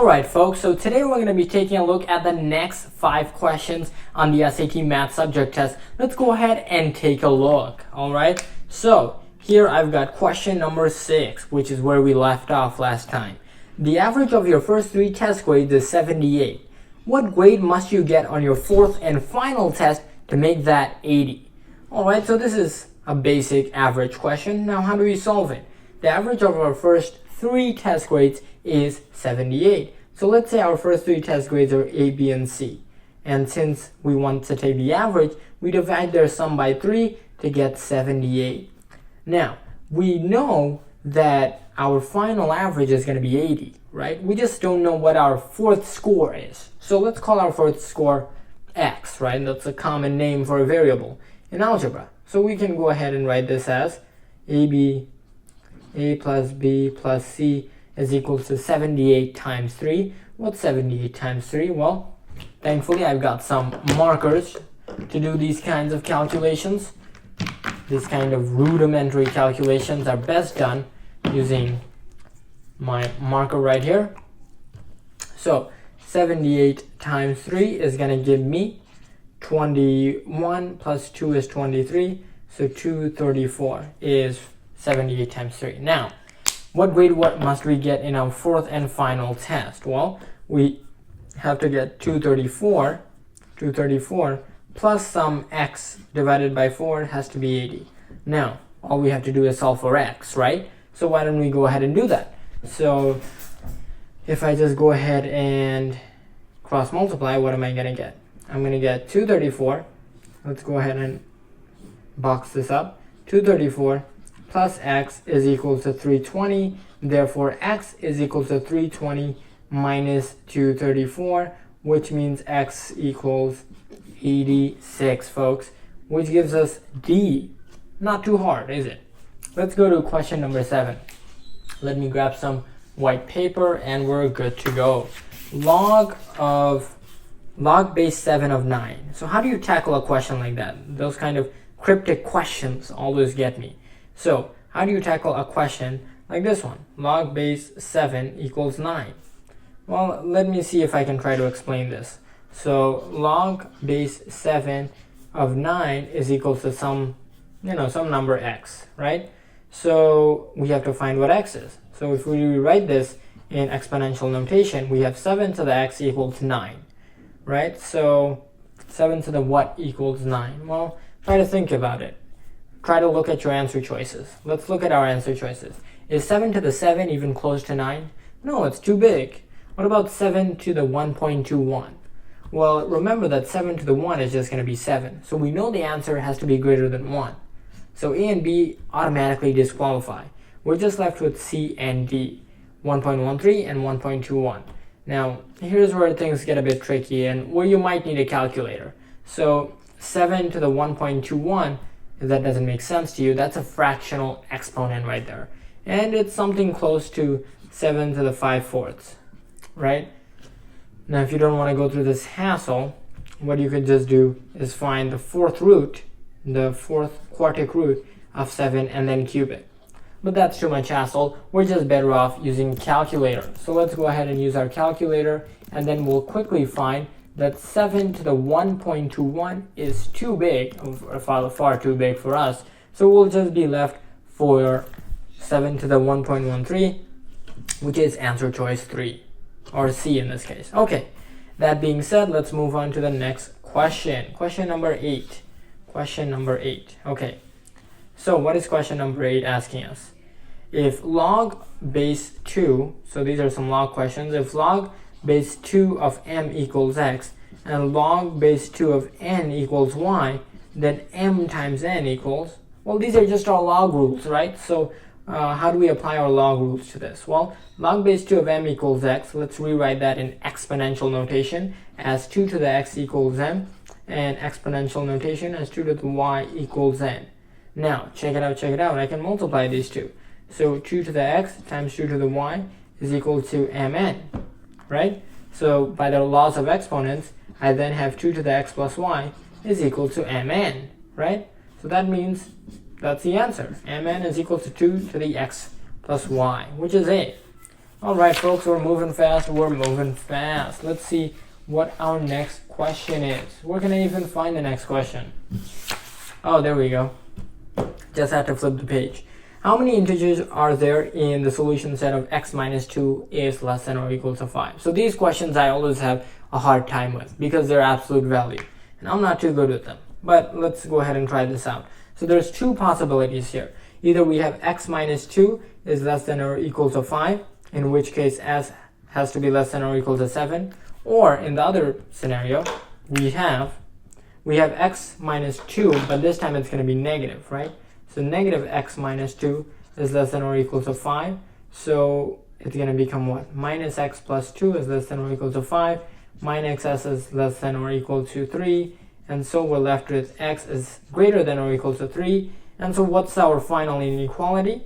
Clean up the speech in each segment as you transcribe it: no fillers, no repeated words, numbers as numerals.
Alright folks, so today we're going to be taking a look at the next 5 questions on the SAT Math subject test. Let's go ahead and take a look. Alright, so here I've got question number 6, which is where we left off last time. The average of your first 3 test grades is 78. What grade must you get on your 4th and final test to make that 80? Alright, so this is a basic average question. Now how do we solve it? The average of our first 3 test grades is 78. So let's say our first 3 test grades are A, B, and C. And since we want to take the average, we divide their sum by 3 to get 78. Now, we know that our final average is going to be 80, right? We just don't know what our 4th score is. So let's call our 4th score X, right? That's a common name for a variable in algebra. So we can go ahead and write this as A plus B plus C is equal to 78 times 3. What's 78 times 3? Well, thankfully I've got some markers to do these kinds of calculations. These kind of rudimentary calculations are best done using my marker right here. So 78 times 3 is going to give me 21 plus 2 is 23. So 234 is 78 times 3. Now, what grade must we get in our 4th and final test? Well, we have to get 234 plus some x divided by 4 has to be 80. Now, all we have to do is solve for x, right? So why don't we go ahead and do that? So if I just go ahead and cross multiply, what am I going to get? I'm going to get 234. Let's go ahead and box this up. 234 plus x is equal to 320. Therefore, x is equal to 320 minus 234, which means x equals 86, folks, which gives us D. Not too hard, is it? Let's go to question number 7. Let me grab some white paper and we're good to go. Log base 7 of 9. So how do you tackle a question like that? Those kind of cryptic questions always get me. So how do you tackle a question like this one? Log base 7 equals 9. Well, let me see if I can try to explain this. So log base 7 of 9 is equal to some number x, right? So we have to find what x is. So if we rewrite this in exponential notation, we have 7 to the x equals 9, right? So 7 to the what equals 9? Well, try to think about it. Try to look at your answer choices. Let's look at our answer choices. Is 7 to the 7 even close to 9? No, it's too big. What about 7 to the 1.21? Well, remember that 7 to the 1 is just going to be 7. So we know the answer has to be greater than 1. So A and B automatically disqualify. We're just left with C and D, 1.13 and 1.21. Now, here's where things get a bit tricky and where you might need a calculator. So 7 to the 1.21, if that doesn't make sense to you, that's a fractional exponent right there. And it's something close to 7 to the 5/4, right? Now, if you don't want to go through this hassle, what you could just do is find the 4th root, the 4th quartic root of 7 and then cube it. But that's too much hassle. We're just better off using calculator. So let's go ahead and use our calculator and then we'll quickly find that 7 to the 1.21 is too big, far too big for us. So we'll just be left for 7 to the 1.13, which is answer choice 3, or C in this case. Okay, that being said, let's move on to the next question. Question number 8. Question number 8. Okay, so what is question number 8 asking us? If log base 2, so these are some log questions, if log base 2 of m equals x and log base 2 of n equals y, then m times n equals, well, these are just our log rules, right? So how do we apply our log rules to this? Well, log base 2 of m equals x, let's rewrite that in exponential notation as 2 to the x equals m, and exponential notation as 2 to the y equals n. Now, check it out, I can multiply these two. So 2 to the x times 2 to the y is equal to mn, right? So by the laws of exponents, I then have 2 to the x plus y is equal to mn, right? So that means that's the answer. Mn is equal to 2 to the x plus y, which is A. All right, folks, we're moving fast. Let's see what our next question is. Where can I even find the next question? Oh, there we go. Just had to flip the page. How many integers are there in the solution set of x minus 2 is less than or equal to 5? So these questions I always have a hard time with because they're absolute value. And I'm not too good with them. But let's go ahead and try this out. So there's two possibilities here. Either we have x minus 2 is less than or equal to 5, in which case s has to be less than or equal to 7. Or in the other scenario, we have x minus 2, but this time it's going to be negative, right? So negative x minus 2 is less than or equal to 5. So it's going to become what? Minus x plus 2 is less than or equal to 5. Minus s is less than or equal to 3. And so we're left with x is greater than or equal to 3. And so what's our final inequality?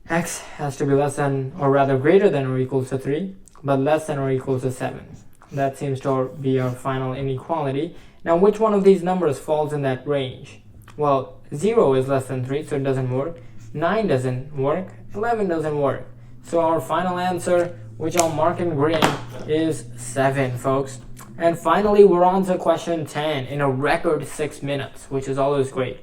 X has to be less than, or rather greater than or equal to 3, but less than or equal to 7. That seems to be our final inequality. Now, which one of these numbers falls in that range? Well, 0 is less than 3, so it doesn't work. 9 doesn't work. 11 doesn't work. So our final answer, which I'll mark in green, is 7, folks. And finally, we're on to question 10 in a record 6 minutes, which is always great.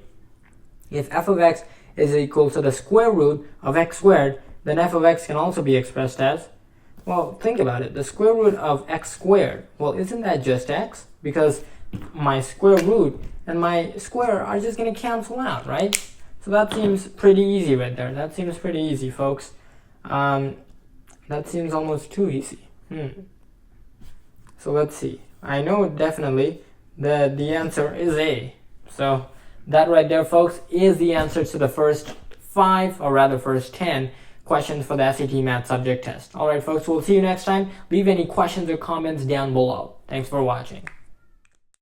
If f of x is equal to the square root of x squared, then f of x can also be expressed as, well, think about it. The square root of x squared, well, isn't that just x? Because my square root and my square are just going to cancel out, right? So that seems pretty easy right there. That seems pretty easy, folks. That seems almost too easy. So let's see. I know definitely that the answer is A. So that right there, folks, is the answer to the first 5, or rather first 10 questions for the SAT Math Subject Test. All right, folks, we'll see you next time. Leave any questions or comments down below. Thanks for watching.